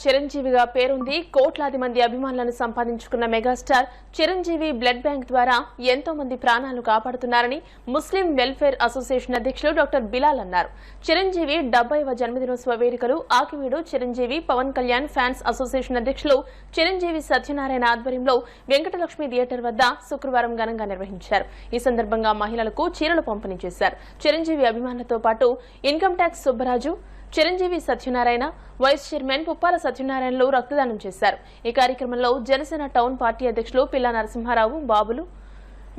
చిరంజీవిగా పేరుంది. కోట్లాది మంది అభిమానులను సంపాదించుకున్న మెగాస్టార్ చిరంజీవి బ్లడ్ బ్యాంక్ ద్వారా ఎంతో మంది ప్రాణాలు కాపాడుతున్నారని ముస్లిం వెల్ఫేర్ అసోసియేషన్ అధ్యక్షులు డాక్టర్ బిలాల్ అన్నారు. చిరంజీవి 70వ జన్మదినోత్సవ వేడుకలు ఆకివీడు చిరంజీవి పవన్ కళ్యాణ్ ఫ్యాన్స్ అసోసియేషన్ అధ్యక్షులు చిరంజీవి సత్యనారాయణ ఆధ్వర్యంలో వెంకటలక్ష్మి థియేటర్ వద్ద శుక్రవారం ఘనంగా నిర్వహించారు. ఈ సందర్భంగా మహిళలకు చీరలు పంపిణీ చేశారు. చిరంజీవి అభిమానులతో పాటు income tax Subbaraju, Chiranjeevi Satyanarayana, vice chairman Puppala సత్యనారాయణలు రక్తదానం చేశారు. ఈ కార్యక్రమంలో జనసేన టౌన్ పార్టీ అధ్యక్షులు పిల్ల నరసింహారావు, బాబులు,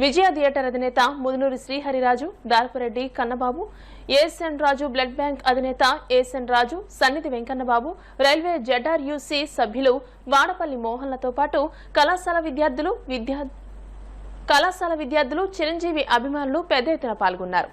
విజయ థియేటర్ అధినేత ముదునూరి శ్రీహరిరాజు, దార్పురెడ్డి కన్నబాబు, ఏఎస్ఎన్ రాజు బ్లడ్ బ్యాంక్ అధినేత ఏఎస్ఎన్ రాజు, సన్నిధి వెంకన్నబాబు, రైల్వే జెడ్ఆర్యూసీ సభ్యులు వాడపల్లి మోహన్లతో పాటు కళాశాల విద్యార్థులు, చిరంజీవి అభిమానులు పెద్ద ఎత్తున పాల్గొన్నారు.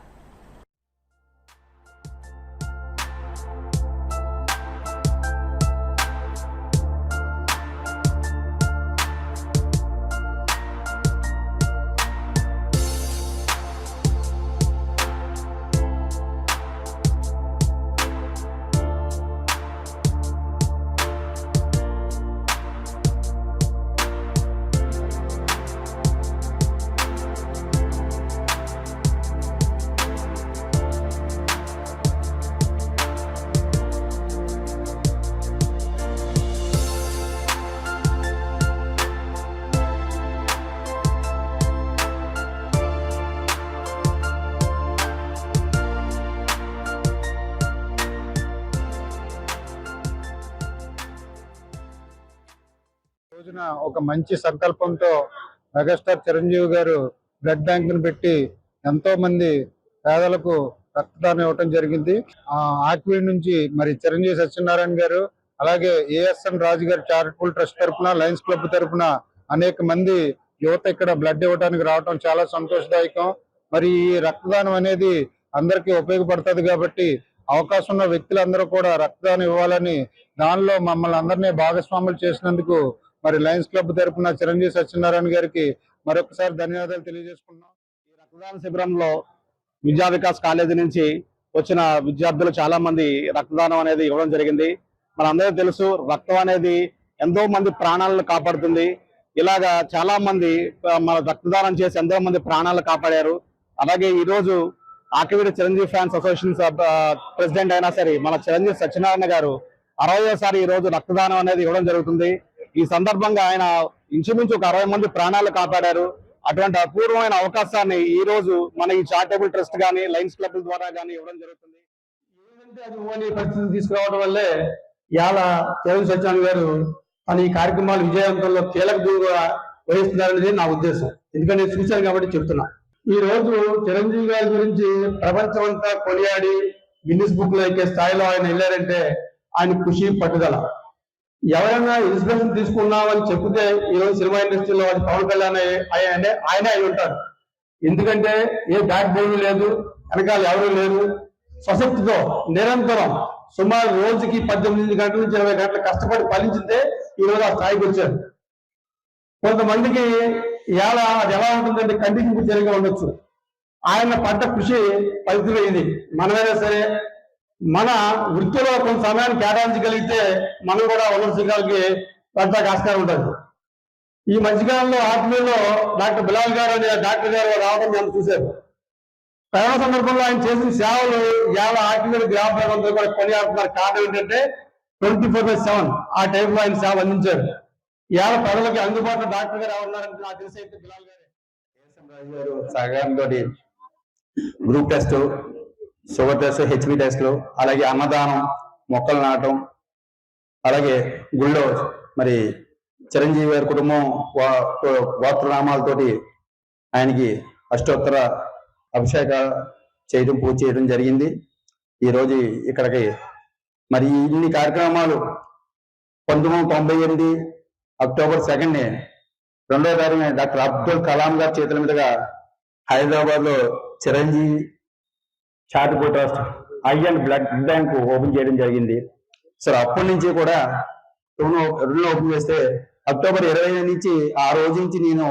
రోజున ఒక మంచి సంకల్పంతో మెగాస్టార్ చిరంజీవి గారు బ్లడ్ బ్యాంక్ ను పెట్టి ఎంతో మంది పేదలకు రక్తదానం ఇవ్వటం జరిగింది. ఆక్వీడ్ నుంచి మరి చిరంజీవి సత్యనారాయణ గారు, అలాగే ఏఎస్ఎన్ రాజు గారు చారిటబుల్ ట్రస్ట్ తరఫున, లయన్స్ క్లబ్ తరఫున అనేక మంది యువత ఇక్కడ బ్లడ్ ఇవ్వడానికి రావటం చాలా సంతోషదాయకం. మరి ఈ రక్తదానం అనేది అందరికీ ఉపయోగపడుతుంది కాబట్టి అవకాశం ఉన్న వ్యక్తులందరూ కూడా రక్తదానం ఇవ్వాలని, దానిలో మమ్మల్ని అందరినీ భాగస్వాములు చేసినందుకు మరి లయన్స్ క్లబ్ తరఫున చిరంజీవి సత్యనారాయణ గారికి మరొకసారి ధన్యవాదాలు తెలియజేసుకున్నాం. ఈ రక్తదాన శిబిరంలో విద్యా వికాస్ కాలేజీ నుంచి వచ్చిన విద్యార్థులు చాలా మంది రక్తదానం అనేది ఇవ్వడం జరిగింది. మనందరికీ తెలుసు, రక్తం అనేది ఎంతో మంది ప్రాణాలను కాపాడుతుంది. ఇలాగా చాలా మంది మన రక్తదానం చేసి ఎంతో మంది ప్రాణాలను కాపాడారు. అలాగే ఈ రోజు Akividu Chiranjeevi fans association president అయినా సరే మన చిరంజీవి సత్యనారాయణ గారు 60వసారి ఈ రోజు రక్తదానం అనేది ఇవ్వడం జరుగుతుంది. ఈ సందర్భంగా ఆయన ఇంచుమించు ఒక 60 మంది ప్రాణాలు కాపాడారు. అటువంటి అపూర్వమైన అవకాశాన్ని ఈ రోజు మన ఈ చారిటబుల్ ట్రస్ట్ గానీ లయన్స్ క్లబ్ ద్వారా గానీ ఇవ్వడం జరుగుతుంది. ఏదంటే అది ఊహని పరిస్థితి తీసుకురావడం వల్లే ఇవాళ చిరంజీవి సత్యనారాయణ గారు తన ఈ కార్యక్రమాలు విజయవంతంలో కీలక భూమిగా వహిస్తున్నారనేది నా ఉద్దేశం. ఎందుకంటే నేను చూశాను కాబట్టి చెప్తున్నా. ఈ రోజు చిరంజీవి గారి గురించి ప్రపంచం అంతా కొనియాడి గిన్నిస్ బుక్ లో ఎక్కే స్థాయిలో ఆయన వెళ్ళారంటే ఆయన కృషి, పట్టుదల. ఎవరైనా ఇన్స్పిరేషన్ తీసుకున్నామని చెప్తే ఈ రోజు సినిమా ఇండస్ట్రీలో అది పవన్ కళ్యాణ్ ఆయనే అయి ఉంటారు. ఎందుకంటే ఏ బ్యాక్ బోన్ లేదు, వెనకాల ఎవరు లేరు. స్వశక్తితో నిరంతరం సుమారు రోజుకి 18 గంటల నుంచి 20 గంటలు కష్టపడి ఫలించితే ఈ రోజు ఆ స్థాయికి వచ్చారు. కొంతమందికి ఎలా అది ఎలా ఉంటుందంటే కంటికి జరిగా ఉండొచ్చు. ఆయన పడ్డ కృషి ఫలితమే ఇది. మనమైనా సరే మన వృత్తిలో కొంత సమయాన్ని కేటాయించగలిగితే మనం కూడా ఉన్నత శిఖరాలకి పడటానికి ఆస్కారం ఉంటుంది. ఈ మధ్యకాలంలో ఆత్మీయులో డాక్టర్ బిలాల్ గారు అనే డాక్టర్ గారు రావడం మేము చూశారు. కరోనా సందర్భంలో ఆయన చేసిన సేవలు ఇవాళ ఆత్మీయులు గ్రామ ప్రజలందరూ కూడా కొనియాడుతున్నారు. కారణం ఏంటంటే 24/7 ఆ టైంలో ఆయన సేవ అందించారు. ఇవాళ ప్రజలకి అందుబాటులో డాక్టర్ గారు ఎవరున్నారంటే నాకు తెలిసి అయితే బిలాల్ గారే. రాజు గారు సహకారంతో group test, sugar test, HB టెస్ట్లు, అలాగే అన్నదానం, మొక్కలు నాటం, అలాగే గుళ్ళో మరి చిరంజీవి గారి కుటుంబం గోత్రనామాలతోటి ఆయనకి అష్టోత్తర అభిషేక చేయడం, పూజ చేయడం జరిగింది. ఈరోజు ఇక్కడికి మరి ఇన్ని కార్యక్రమాలు 1998 అక్టోబర్ 2nd 2వ తారీఖున డాక్టర్ అబ్దుల్ కలాం గారి చేతుల మీదుగా హైదరాబాద్ లో Chiranjeevi charitable trust I and blood bank open చేయడం జరిగింది. సో అప్పటి నుంచి కూడా 2 ఓపెన్ చేస్తే అక్టోబర్ 20 నుంచి ఆ రోజు నుంచి నేను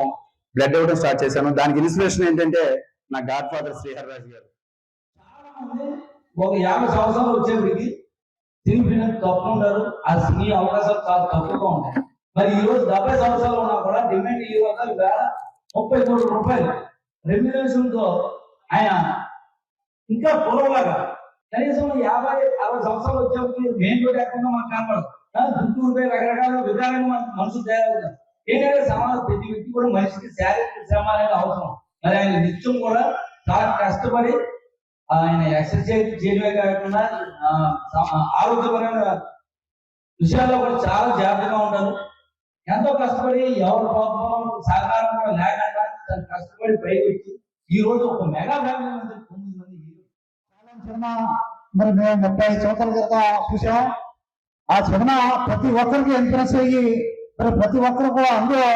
బ్లడ్ ఇవ్వడం స్టార్ట్ చేశాను. దానికి ఇన్స్పిరేషన్ ఏంటంటే నా గాడ్ ఫాదర్ శ్రీహరిరాజు గారు. చాలా మంది ఒక 50 సంవత్సరాలు వచ్చేప్పటికి సినీ ఫీల్డ్ తప్పుకుంటారు. ఆ సినీ అవకాశాలు చాలా తక్కువగా ఉంటాయి. మరి ఈ రోజు 70 సంవత్సరాలు ఉన్నా కూడా డిమాండ్ హీరోగా 30 కోట్ల రూపాయలు రెమ్యునరేషన్ తో ఆయన ఇంకా పూర్వలాగా కనీసం 50-60 సంవత్సరాలు వచ్చేప్పుడు మెయిన్ రోడ్ లేకుండా మనకు కనపడదు. గుంటూరుపై రకరకాల విధానంగా మనుషులు తయారవుతారు. ఏంటంటే సమాజం ప్రతి వ్యక్తి కూడా మనిషికి శారీరక శ్రమ అనేది అవసరం. మరి ఆయన నిత్యం కూడా చాలా కష్టపడి ఆయన ఎక్సర్సైజ్ చేయడమే కాకుండా ఆరోగ్యపరమైన విషయాల్లో కూడా చాలా జాగ్రత్తగా ఉంటారు. ఎంతో కష్టపడి ఎవరి ప్రోత్సాహం సహకారం కూడా లేకుండా కష్టపడి పైకి వచ్చి ఈ రోజు ఒక మెగా ఫ్యామిలీ 9 మంది సినిమా మరి మేము 35 సంవత్సరాల క్రితం చూసాం. ఆ సినిమా ప్రతి ఒక్కరికి ఇంప్రెస్ అయ్యి మరి ప్రతి ఒక్కరు కూడా అందులో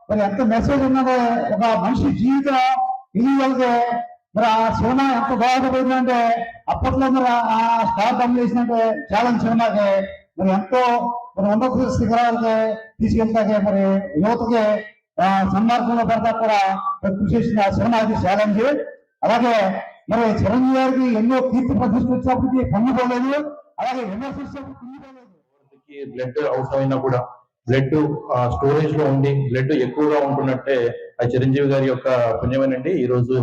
మరి ఎంత మెసేజ్ ఉన్నదో ఒక మనిషి జీవితం ఇది వెళ్తే మరి ఆ సినిమా ఎంత దోహదపడిందంటే అప్పట్లో మరి ఆ స్టార్ డమ్ చేసినట్టే ఛాలెంజ్ సినిమాకి మరి ఎంతో మరి ఉన్నత శిఖరాలకి తీసుకెళ్తాకే మరి యువతకి సన్మార్గంలో పడతా కూడా కృషి చేసిన ఆ సినిమా అది ఛాలెంజ్. అలాగే మరి చిరంజీవి గారికి ఎన్నో కీర్తి ప్రతిష్ట వచ్చినప్పటికీ పొంగిపోలేదు, అలాగే విమర్శించే బ్లడ్ అవసరమైనా కూడా బ్లడ్ స్టోరేజ్ లో ఉండి బ్లడ్ ఎక్కువగా ఉంటున్నట్టే ఆ చిరంజీవి గారి యొక్క పుణ్యమేనండి ఈ రోజు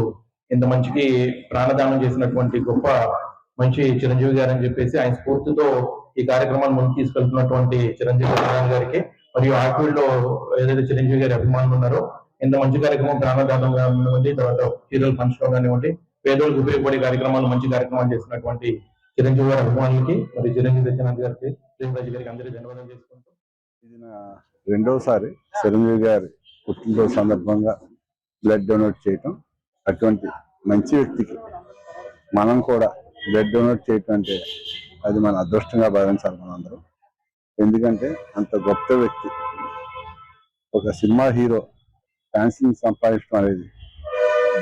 ఇంత మంచికి ప్రాణదానం చేసినటువంటి గొప్ప మంచి చిరంజీవి గారు అని చెప్పేసి ఆయన స్ఫూర్తితో ఈ కార్యక్రమాన్ని ముందుకు తీసుకెళ్తున్నటువంటి చిరంజీవి గారికి మరియు ఆ ఫీల్డ్ లో ఏదైతే చిరంజీవి గారి అభిమానులు ఉన్నారో ఇంత మంచి కార్యక్రమం ప్రాణదానం కానివ్వండి, తర్వాత హీరోలు పంచడం కానివ్వండి, పేదోళ్ళకి ఉపయోగపడే కార్యక్రమాలు మంచి కార్యక్రమాలు చేసినటువంటి చిరంజీవి గారి అభిమానులకి మరి చిరంజీవి సత్యనారాయణ గారికి ప్రేమరాజు గారికి అందరికీ ధన్యవాదాలు చేసుకుంటూ ఇది నా రెండోసారి చిరంజీవి గారి పుట్టినరోజు సందర్భంగా బ్లడ్ డొనేట్ చేయటం. అటువంటి మంచి వ్యక్తికి మనం కూడా బ్లడ్ డొనేట్ చేయటం అంటే అది మన అదృష్టంగా భావించాలి మనందరం. ఎందుకంటే అంత గొప్ప వ్యక్తి ఒక సినిమా హీరో ఫ్యాన్స్ సంపాదించడం అనేది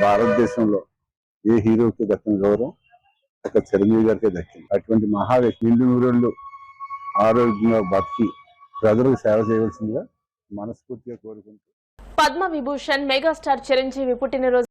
భారతదేశంలో ఏ హీరోకి దక్కిన గౌరవం ఒక చిరంజీవి గారికి దక్కింది. అటువంటి మహా వ్యక్తి నిండు నూరేళ్ళు ఆరోగ్యంగా బతికి ప్రజలకు సేవ చేయవలసిందిగా మనస్ఫూర్తిగా కోరుకుంటూ పద్మ విభూషణ్ మెగాస్టార్ చిరంజీవి పుట్టినరోజు